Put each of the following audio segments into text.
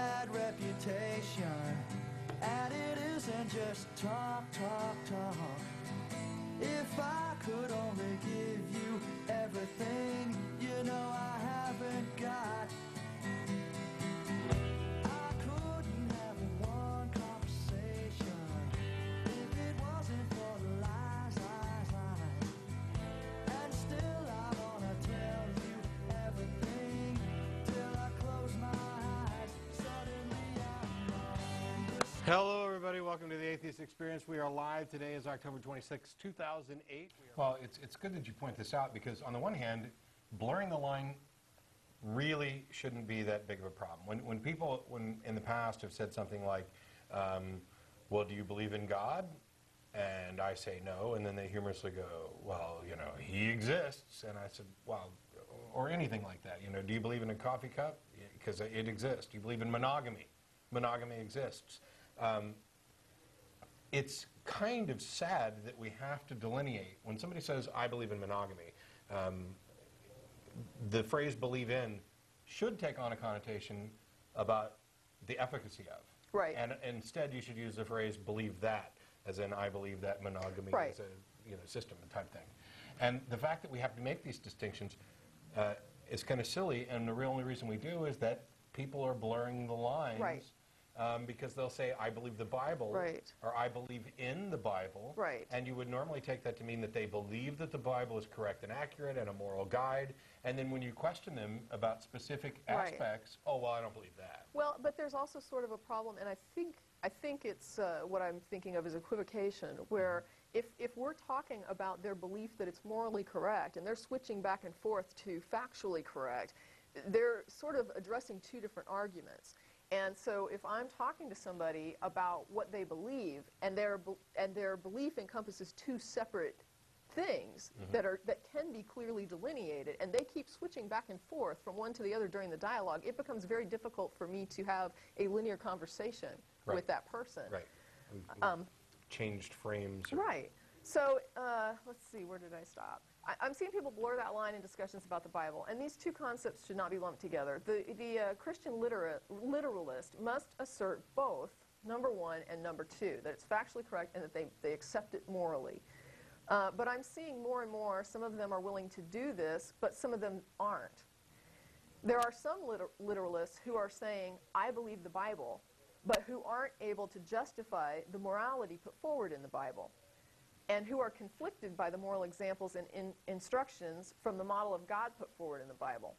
bad reputation, and it isn't just talk. If I could only give you everything, you know I haven't got. I couldn't have one conversation if it wasn't for the lies. And still I wanna tell you everything till I close my eyes. Suddenly I'm wrong. Hello, everybody. Welcome to the Atheist Experience. We are live. Today is October 26, 2008. Well, it's good that you point this out because, on the one hand, blurring the line really shouldn't be that big of a problem. When people in the past have said something like, well, do you believe in God? And I say no, and then they humorously go, well, you know, he exists. And I said, well, or anything like that. You know, do you believe in a coffee cup? Because it exists. Do you believe in monogamy? Monogamy exists. It's kind of sad that we have to delineate. When somebody says, I believe in monogamy, the phrase believe in should take on a connotation about the efficacy of. Right. And instead you should use the phrase believe that, as in I believe that monogamy Right. is a system type thing. And the fact that we have to make these distinctions is kind of silly, and the real only reason we do is that people are blurring the lines. Right. Because they'll say, I believe the Bible, Right. or I believe in the Bible, Right. and you would normally take that to mean that they believe that the Bible is correct and accurate and a moral guide, and then when you question them about specific Right. aspects, oh, well, I don't believe that. Well, but there's also sort of a problem, and I think it's what I'm thinking of as equivocation, where if we're talking about their belief that it's morally correct, and they're switching back and forth to factually correct, they're sort of addressing two different arguments. And so if I'm talking to somebody about what they believe, and their belief encompasses two separate things that can be clearly delineated, and they keep switching back and forth from one to the other during the dialogue, it becomes very difficult for me to have a linear conversation Right. with that person. Right. Changed frames. Right. So let's see, where did I stop? I'm seeing people blur that line in discussions about the Bible, and these two concepts should not be lumped together. The Christian literalist must assert both, number one and number two, that it's factually correct and that they accept it morally. But I'm seeing more and more, some of them are willing to do this, but some of them aren't. There are some literalists who are saying, I believe the Bible, but who aren't able to justify the morality put forward in the Bible, and who are conflicted by the moral examples and instructions from the model of God put forward in the Bible.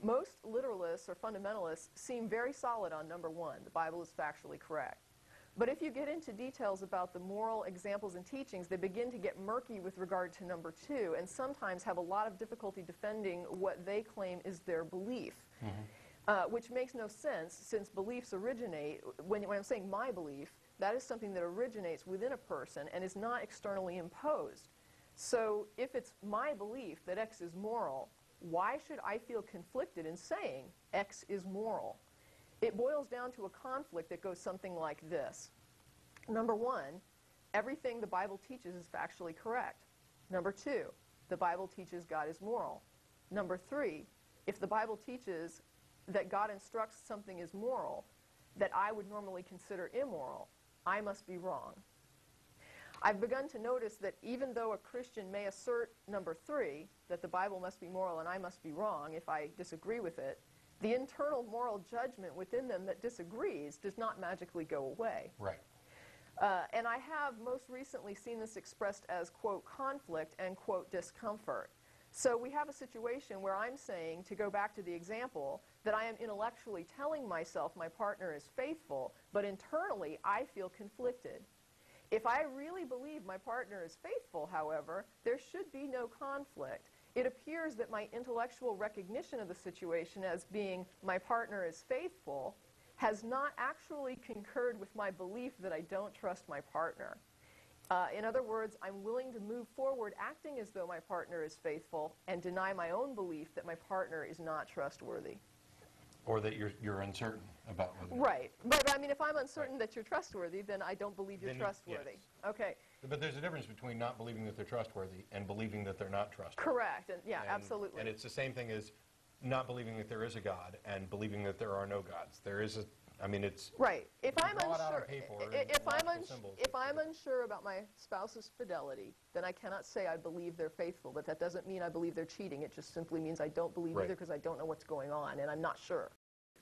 Most literalists or fundamentalists seem very solid on number one, the Bible is factually correct. But if you get into details about the moral examples and teachings, they begin to get murky with regard to number two, and sometimes have a lot of difficulty defending what they claim is their belief. Which makes no sense, since beliefs originate, when I'm saying my belief, that is something that originates within a person and is not externally imposed. So if it's my belief that X is moral, why should I feel conflicted in saying X is moral? It boils down to a conflict that goes something like this. Number one, everything the Bible teaches is factually correct. Number two, the Bible teaches God is moral. Number three, if the Bible teaches that God instructs something is moral that I would normally consider immoral, I must be wrong. I've begun to notice that even though a Christian may assert number three, that the Bible must be moral and I must be wrong if I disagree with it, the internal moral judgment within them that disagrees does not magically go away. Right. And I have most recently seen this expressed as, quote, conflict and, quote, discomfort. So we have a situation where I'm saying, to go back to the example, that I am intellectually telling myself my partner is faithful, but internally I feel conflicted. If I really believe my partner is faithful, however, there should be no conflict. It appears that my intellectual recognition of the situation as being my partner is faithful has not actually concurred with my belief that I don't trust my partner. In other words, I'm willing to move forward acting as though my partner is faithful and deny my own belief that my partner is not trustworthy. Or that you're uncertain about whether. Right. But I mean, if I'm uncertain that you're trustworthy, then I don't believe you're Then trustworthy. yes. Okay. But there's a difference between not believing that they're trustworthy and believing that they're not trustworthy. Correct. And yeah, absolutely. And it's the same thing as not believing that there is a God and believing that there are no gods. There is I mean, it's Right. If I'm draw it out on unsure, paper and if I'm logical symbols. if I'm unsure about my spouse's fidelity, then I cannot say I believe they're faithful. But that doesn't mean I believe they're cheating. It just simply means I don't believe Right. either because I don't know what's going on and I'm not sure.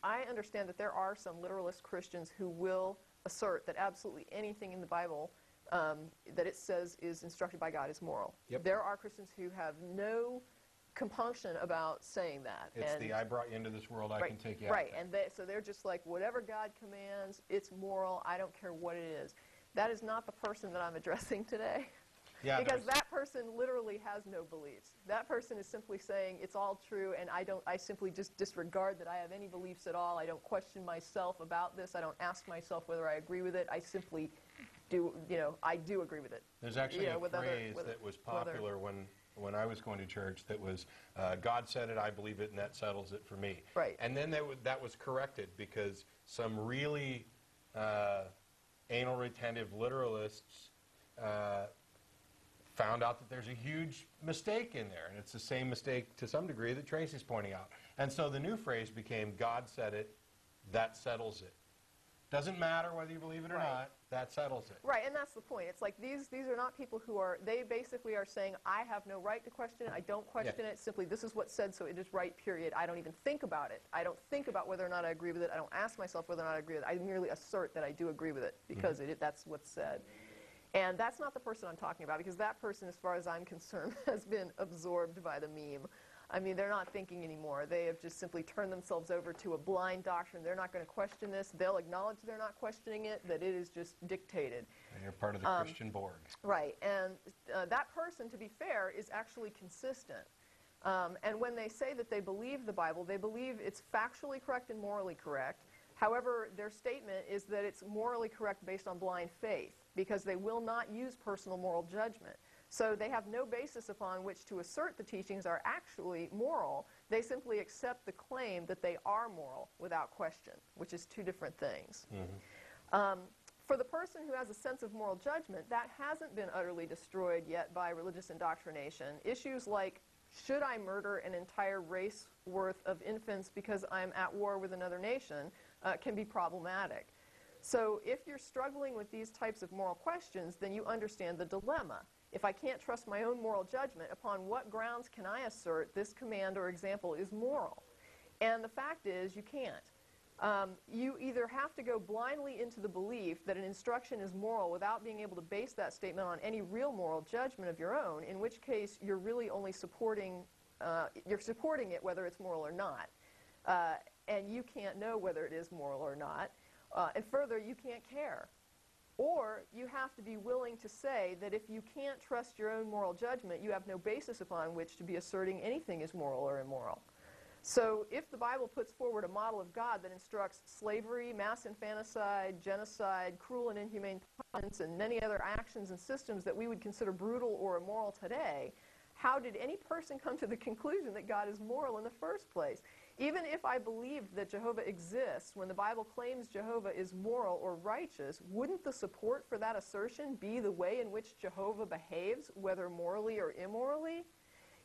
I understand that there are some literalist Christians who will assert that absolutely anything in the Bible that it says is instructed by God is moral. Yep. There are Christians who have no compunction about saying that. It's and the I brought you into this world, I can take you out. Right, thing. and so they're just like, whatever God commands, it's moral, I don't care what it is. That is not the person that I'm addressing today. Yeah, Because there's- that person literally has no beliefs. That person is simply saying it's all true and I simply just disregard that I have any beliefs at all. I don't question myself about this. I don't ask myself whether I agree with it. I simply do, I do agree with it. There's actually a with phrase other- that was with other- popular when I was going to church that was, God said it, I believe it, and that settles it for me. Right. And then that was corrected because some really anal retentive literalists found out that there's a huge mistake in there. And it's the same mistake to some degree that Tracy's pointing out. And so the new phrase became, God said it, that settles it. Doesn't matter whether you believe it or Right. not, that settles it. Right, and that's the point. It's like these are not people who they basically are saying, I have no right to question it, I don't question it, simply this is what's said, so it is right, period. I don't even think about it. I don't think about whether or not I agree with it. I don't ask myself whether or not I agree with it. I merely assert that I do agree with it because that's what's said. And that's not the person I'm talking about, because that person, as far as I'm concerned, has been absorbed by the meme. I mean, they're not thinking anymore. They have just simply turned themselves over to a blind doctrine. They're not going to question this. They'll acknowledge they're not questioning it, that it is just dictated. And you're part of the Christian Borg. Right, and that person, to be fair, is actually consistent. And when they say that they believe the Bible, they believe it's factually correct and morally correct. However, their statement is that it's morally correct based on blind faith, because they will not use personal moral judgment. So they have no basis upon which to assert the teachings are actually moral. They simply accept the claim that they are moral without question, which is two different things. For the person who has a sense of moral judgment, that hasn't been utterly destroyed yet by religious indoctrination. Issues like, should I murder an entire race worth of infants because I'm at war with another nation, can be problematic. So if you're struggling with these types of moral questions, then you understand the dilemma. If I can't trust my own moral judgment, upon what grounds can I assert this command or example is moral? And the fact is, you can't. You either have to go blindly into the belief that an instruction is moral without being able to base that statement on any real moral judgment of your own, in which case you're really only supporting it whether it's moral or not. And you can't know whether it is moral or not. And further, you can't care. Or you have to be willing to say that if you can't trust your own moral judgment, you have no basis upon which to be asserting anything is moral or immoral. So if the Bible puts forward a model of God that instructs slavery, mass infanticide, genocide, cruel and inhumane punishments, and many other actions and systems that we would consider brutal or immoral today, how did any person come to the conclusion that God is moral in the first place? Even if I believed that Jehovah exists, when the Bible claims Jehovah is moral or righteous, wouldn't the support for that assertion be the way in which Jehovah behaves, whether morally or immorally?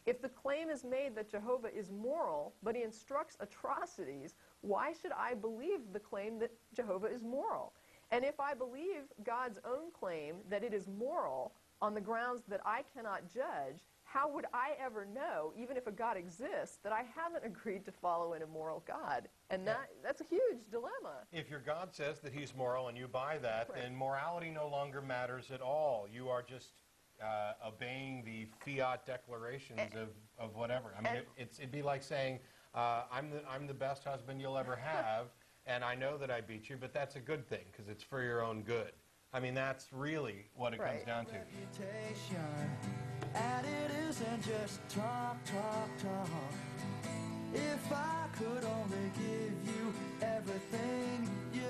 If the claim is made that Jehovah is moral, but he instructs atrocities, why should I believe the claim that Jehovah is moral? And if I believe God's own claim that it is moral on the grounds that I cannot judge, how would I ever know, even if a God exists, that I haven't agreed to follow an immoral God? And that's a huge dilemma. If your God says that he's moral and you buy that, then morality no longer matters at all. You are just obeying the fiat declarations of whatever. I mean, it'd be like saying, I'm the best husband you'll ever have, and I know that I beat you, but that's a good thing because it's for your own good. I mean, that's really what it comes down to. And it isn't just talk. If I could only give you everything you